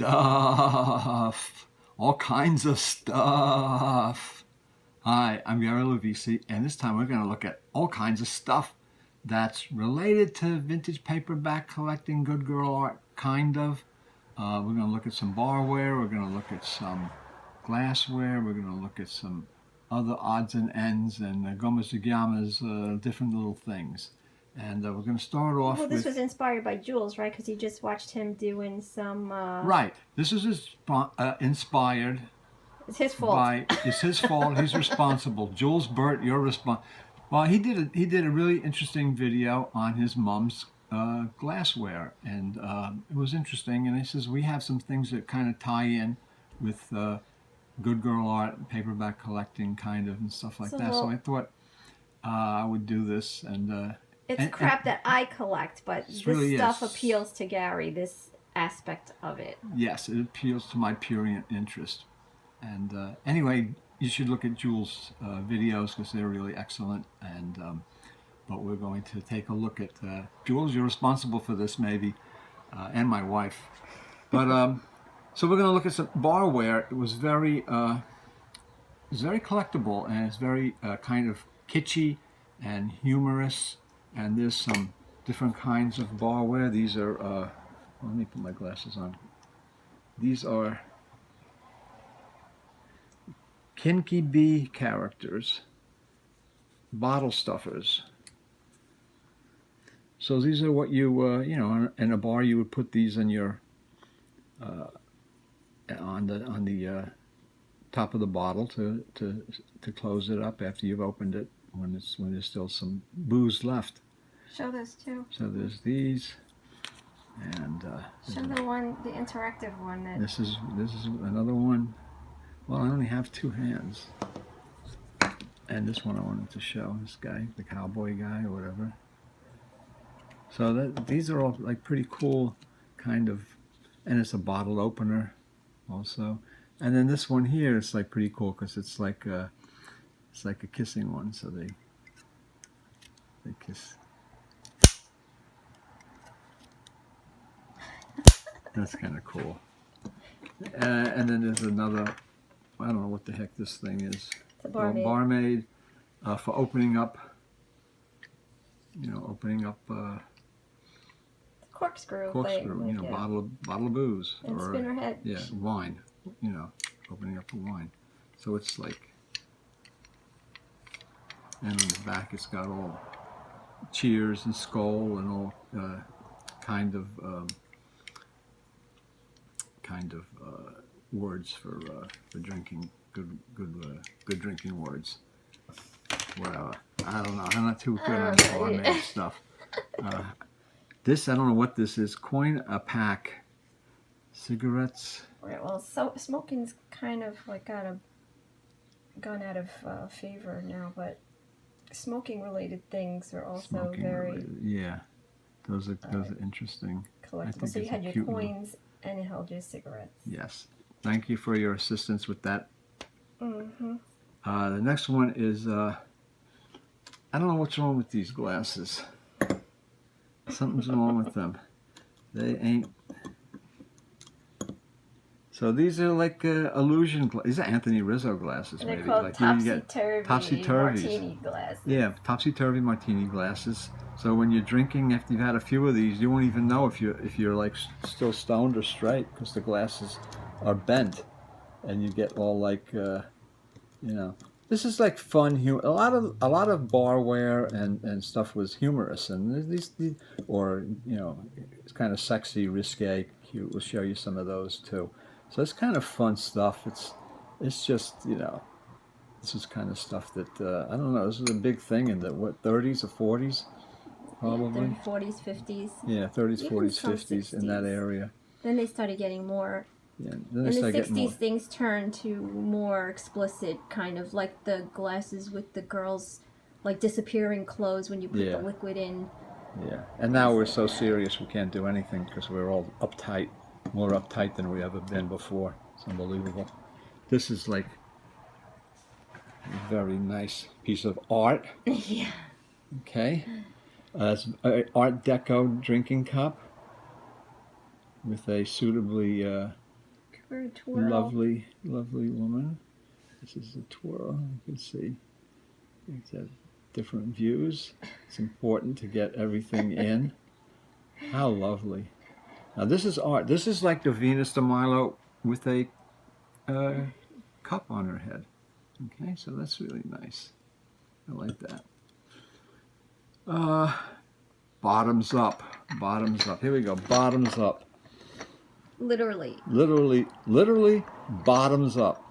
stuff. All kinds of stuff. Hi, I'm Gary Lovisi, and this time we're going to look at all kinds of stuff that's related to vintage paperback collecting, good girl art, kind of. We're going to look at some barware, we're going to look at some glassware, we're going to look at some other odds and ends and gomas and gamas, different little things. And we're going to start off with... Well, this was inspired by Jules, right? Because you just watched him doing some... Right. This is inspired... It's his fault. It's his fault. He's responsible. Jules Burt, you're responsible. Well, he did a really interesting video on his mom's glassware, and it was interesting. And he says we have some things that kind of tie in with good girl art, paperback collecting, kind of, and stuff like that. So I thought I would do this, and it's crap that I collect, but this really stuff appeals to Gary. This aspect of it. Yes, it appeals to my pure interest. And anyway, you should look at Jules' videos because they're really excellent. And but we're going to take a look at Jules. You're responsible for this, maybe, and my wife. But so we're going to look at some barware. It was very collectible, and it's very kind of kitschy and humorous. And there's some different kinds of barware. These are. Let me put my glasses on. These are Kinky Bee characters, bottle stuffers. So these are what you, you know, in a bar you would put these in your, on the top of the bottle to close it up after you've opened it when there's still some booze left. Show those too. So there's these, and show the interactive one. This is another one. Well, I only have two hands. And this one I wanted to show, this guy, the cowboy guy or whatever. So these are all like pretty cool kind of, and it's a bottle opener also. And then this one here is like pretty cool because it's like a kissing one, so they kiss. That's kind of cool. And then there's another, I don't know what the heck this thing is. It's a barmaid. Barmaid for opening up, you know, corkscrew, you know, yeah. bottle of booze. And or spinner head. Yeah, wine, you know, opening up a wine. So it's like, and on the back it's got all cheers and skull and all kind of words for drinking, good drinking words. Well, I don't know. I'm not too good on barmaid stuff. This, I don't know what this is. Coin a pack. Cigarettes. Right. Well, so smoking's kind of like gone out of favor now, but smoking-related things are also very. Yeah, those are interesting. Collectible. So you had your coins. And it held your cigarettes. Yes. Thank you for your assistance with that. Mm-hmm. The next one is, I don't know what's wrong with these glasses. Something's wrong with them. They ain't. So these are like illusion glasses. These are Anthony Rizzo glasses, and they're maybe. called like topsy-turvy martini glasses. Yeah, topsy-turvy martini glasses. So when you're drinking, after you've had a few of these, you won't even know if you're like still stoned or straight because the glasses are bent, and you get all like, you know, this is like fun. A lot of barware and stuff was humorous, and these or you know, it's kind of sexy, risque, cute. We'll show you some of those too. So it's kind of fun stuff. It's just, you know, this is kind of stuff that I don't know. This is a big thing in the 30s or 40s. Probably. Yeah, 40s, 50s. Yeah, 30s, Even 40s, 50s, in that area. Then they started getting more. Yeah, then in the 60s, things turned to more explicit, kind of like the glasses with the girls, like disappearing clothes when you put the liquid in. Yeah, and now we're so serious we can't do anything because we're all uptight, more uptight than we ever been before. It's unbelievable. This is like a very nice piece of art. Yeah. Okay. It's an Art Deco drinking cup with a suitably for a twirl. Lovely, lovely woman. This is a twirl. You can see it's at different views. It's important to get everything in. How lovely. Now this is art. This is like the Venus de Milo with a cup on her head. Okay, so that's really nice. I like that. Bottoms up. Bottoms up. Here we go. Bottoms up. Literally. Literally bottoms up.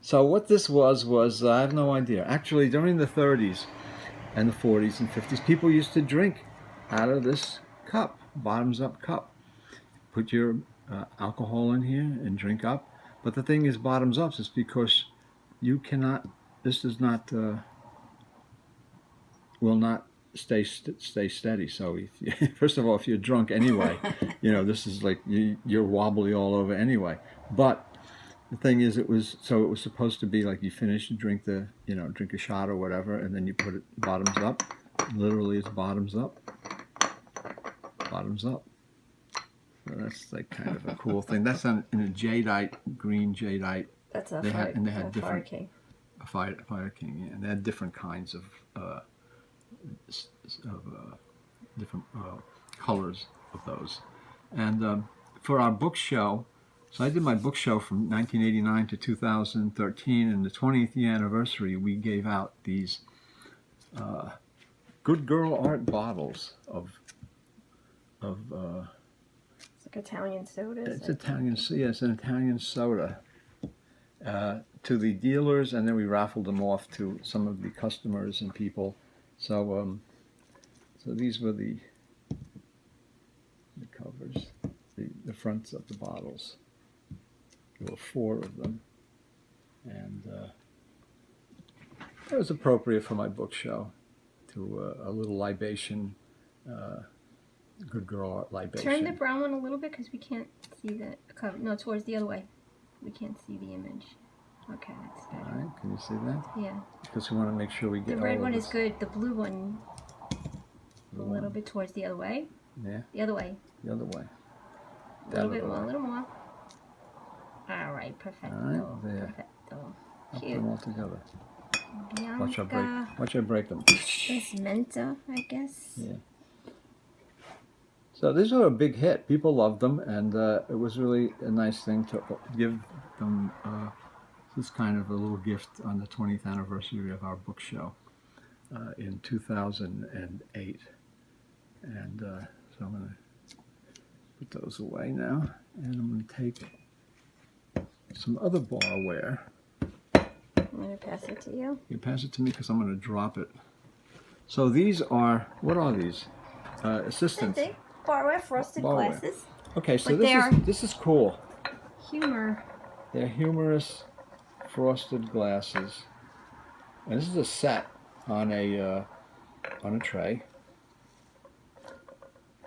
So what this was I have no idea. Actually, during the 30s and the 40s and 50s, people used to drink out of this cup, bottoms up cup. Put your alcohol in here and drink up. But the thing is bottoms up is because you cannot, this does not, will not stay steady. So if you, first of all, if you're drunk anyway, you know, this is like you're wobbly all over anyway. But the thing is, it was supposed to be like you finish, you drink drink a shot or whatever, and then you put it bottoms up. Literally, it's bottoms up. Bottoms up. So that's like kind of a cool thing. That's in a jadeite, green jadeite. That's a they fire, had different, Fire King. A fire king, yeah. And they had different kinds of different colors of those. And for our book show, so I did my book show from 1989 to 2013, and the 20th year anniversary, we gave out these good girl art bottles of it's like Italian sodas. it's Italian, yes, an Italian soda to the dealers, and then we raffled them off to some of the customers and people. So so these were the covers, the fronts of the bottles. There were 4 of them, and it was appropriate for my book show, to a little libation, good girl art libation. Turn the brown one a little bit because we can't see the cover. No, towards the other way. We can't see the image. Okay, that's good. All right, can you see that? Yeah. Because we want to make sure we get The red all one of is this. good. The blue one, a little bit towards the other way. Yeah. The other way. The other way. A little bit more. A little more. All right, perfecto. All right, there. Perfecto. Put Cute. them all together. Bianca. Watch I break them. Menta, I guess. Yeah. So these were a big hit. People loved them, and it was really a nice thing to give them this kind of a little gift on the 20th anniversary of our book show in 2008. And so I'm going to put those away now, and I'm going to take some other barware. I'm going to pass it to you. You pass it to me because I'm going to drop it. So these are, what are these? Assistants. Barware frosted Barware. glasses. Okay, so But this is cool. Humor. They're humorous frosted glasses, and this is a set on a tray.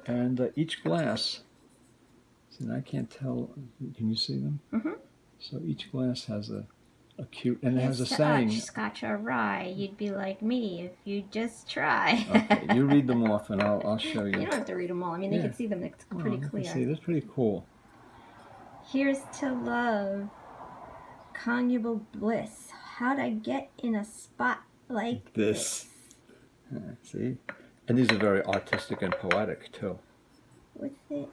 And each glass. See, I can't tell. Can you see them? Mm-hmm. So each glass has a cute, and it has a saying. Scotch or rye, you'd be like me if you just try. Okay, you read them off, and I'll show you. You don't have to read them all. I mean, they can see them. It's pretty clear. See, that's pretty cool. Here's to love, conjugal bliss. How'd I get in a spot like this? See, and these are very artistic and poetic too. What's it?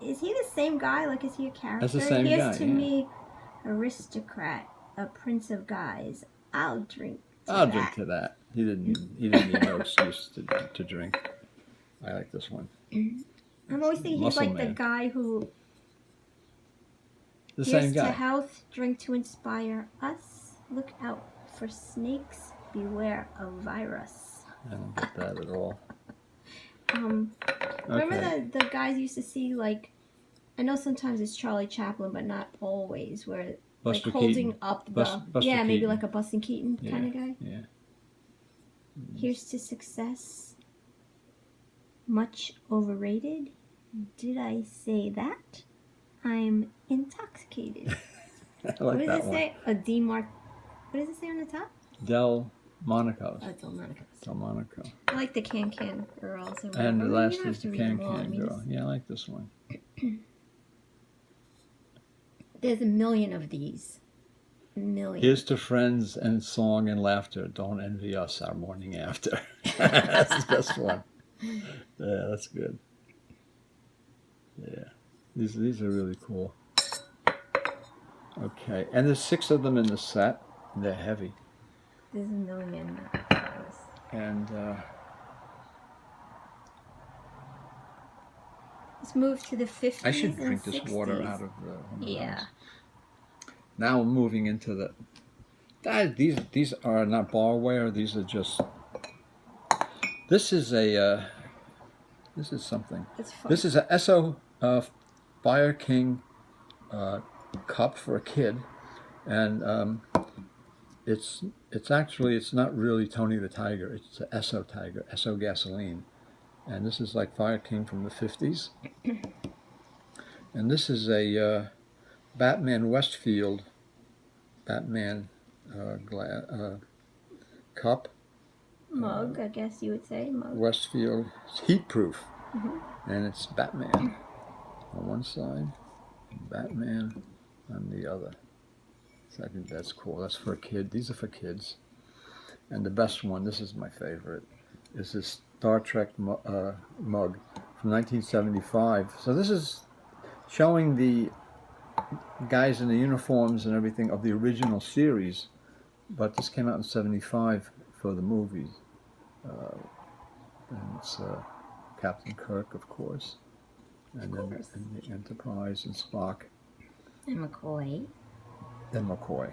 Is he the same guy? Like, is he a character? That's the same he guy. Is to me, aristocrat, a prince of guys. I'll drink to I'll that. drink to that. He didn't need no excuse to drink. I like this one. I'm always thinking he's Muscle like man. the guy who. The Here's same guy. to health, drink to inspire us. Look out for snakes. Beware of virus. I don't get that at all. Remember the guys you used to see, like, I know sometimes it's Charlie Chaplin, but not always, where Buster like holding Keaton. up the Buster maybe Keaton. like a Buster Keaton Yeah, kind of guy. Yeah. Here's to success. Much overrated. Did I say that? I'm intoxicated. I like What does that it one. say? A D-mark. What does it say on the top? Del Monaco's. Oh, it's all Monaco's. It's all Monaco. I like the Can-Can girls. And the last you don't is have the to read them all. Can-Can girl. Yeah, I like this one. There's a million of these. A million. Here's to friends and song and laughter. Don't envy us our morning after. That's the best one. Yeah, that's good. Yeah, these are really cool. Okay, and there's 6 of them in the set. And they're heavy. There's a million. And let's move to the 50s. I should drink and this 60s. water out of the. Yeah. Now we're moving into the. These are not barware. These are just. This is a. This is something. It's fun. This is a Esso Fire King cup for a kid, and it's not really Tony the Tiger. It's a Esso Tiger, Esso gasoline, and this is like Fire King from the 50s. And this is a Batman Westfield Batman cup. Mug, I guess you would say. Mug. Westfield. It's heat proof. And it's Batman on one side, and Batman on the other. So I think that's cool. That's for a kid. These are for kids. And the best one, this is my favorite, is this Star Trek mug from 1975. So this is showing the guys in the uniforms and everything of the original series, but this came out in 75 for the movie. And it's Captain Kirk, of course, and then and the Enterprise and Spock. And McCoy. And McCoy.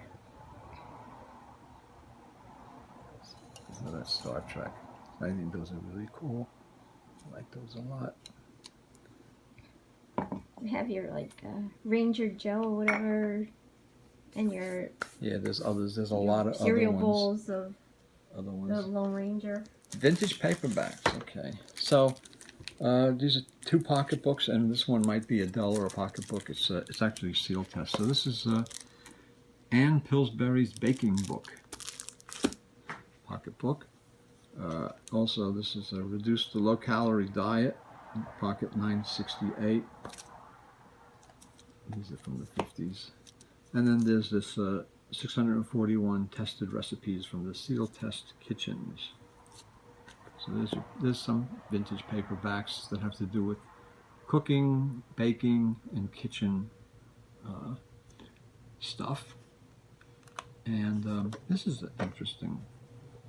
So that's Star Trek. I think those are really cool. I like those a lot. You have your Ranger Joe or whatever, and your there's others. There's a lot of cereal other bowls of other ones. the Lone Ranger. Vintage paperbacks. Okay, so these are 2 pocketbooks, and this one might be a $1 a pocketbook. It's actually seal test. So this is Anne Pillsbury's baking book pocketbook. Also, this is a reduced to low calorie diet pocket 968. These are from the 50s. And then there's this 641 tested recipes from the Seal Test Kitchens. So there's some vintage paperbacks that have to do with cooking, baking, and kitchen stuff. And this is interesting.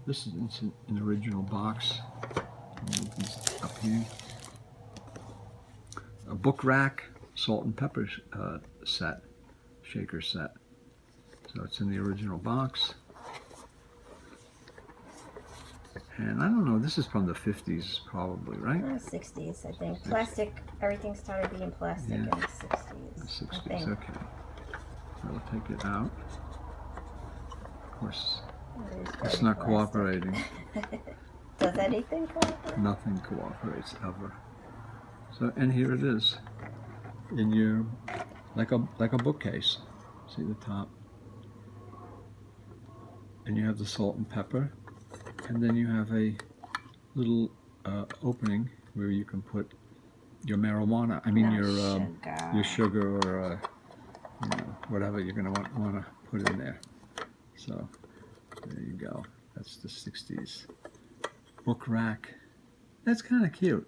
This is an original box. Move these up here. A book rack, salt and pepper set, shaker set. So it's in the original box. And I don't know, this is from the 50s probably, right? 60s, I think. Plastic, everything started being plastic in the 60s. The 60s, I think. okay. So we'll take it out. Of course, it's not cooperating. Does anything cooperate? Nothing cooperates ever. So, and here it is, in your, like a bookcase. See the top? And you have the salt and pepper. And then you have a little opening where you can put your marijuana. I mean your sugar or whatever you're going to want to put in there. So there you go. That's the 60s. Book rack. That's kind of cute.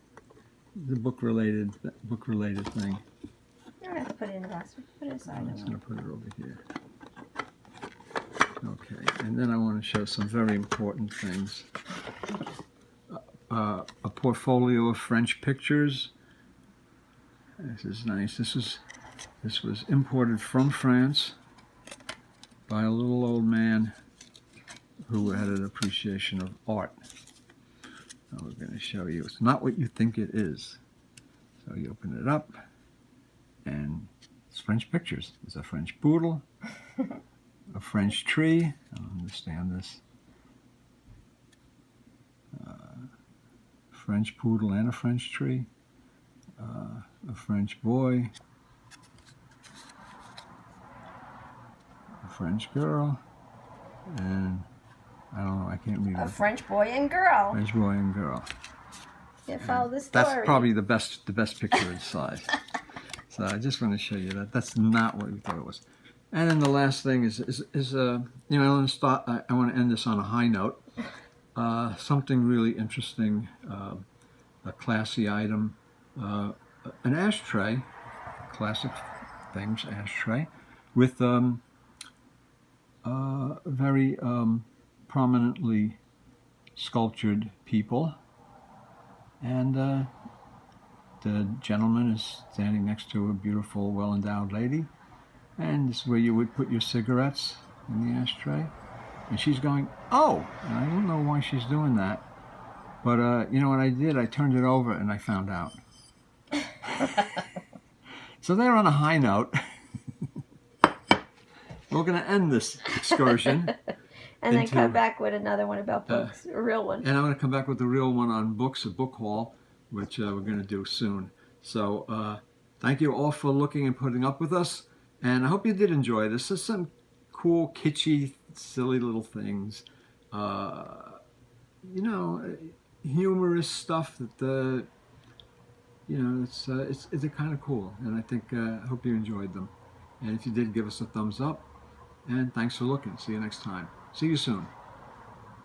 The book related thing. You don't have to put it in the box. Put it aside. I'm just going to put it over here. Okay, and then I want to show some very important things. A portfolio of French pictures. This is nice. This was imported from France by a little old man who had an appreciation of art. Now we're going to show you. It's not what you think it is. So you open it up, and it's French pictures. There's a French poodle. A French tree, I don't understand this. French poodle and a French tree. A French boy. A French girl. And I don't know. I can't read A it. French boy and girl. French boy and girl. You follow the story. That's probably the best picture inside. So I just want to show you that that's not what we thought it was. And then the last thing is you know, I want to end this on a high note. Something really interesting, a classy item, an ashtray, classic things ashtray, with very prominently sculptured people, and the gentleman is standing next to a beautiful, well-endowed lady, and this is where you would put your cigarettes in the ashtray. And she's going, oh, and I don't know why she's doing that, but you know what I did? I turned it over and I found out. So there on a high note, we're going to end this excursion. And then come back with another one about books, a real one. And I'm going to come back with a real one on books, a book haul, which we're going to do soon. So thank you all for looking and putting up with us. And I hope you did enjoy this. There's some cool, kitschy, silly little things. You know, humorous stuff that, you know, it's kind of cool. And I think, I hope you enjoyed them. And if you did, give us a thumbs up. And thanks for looking. See you next time. See you soon.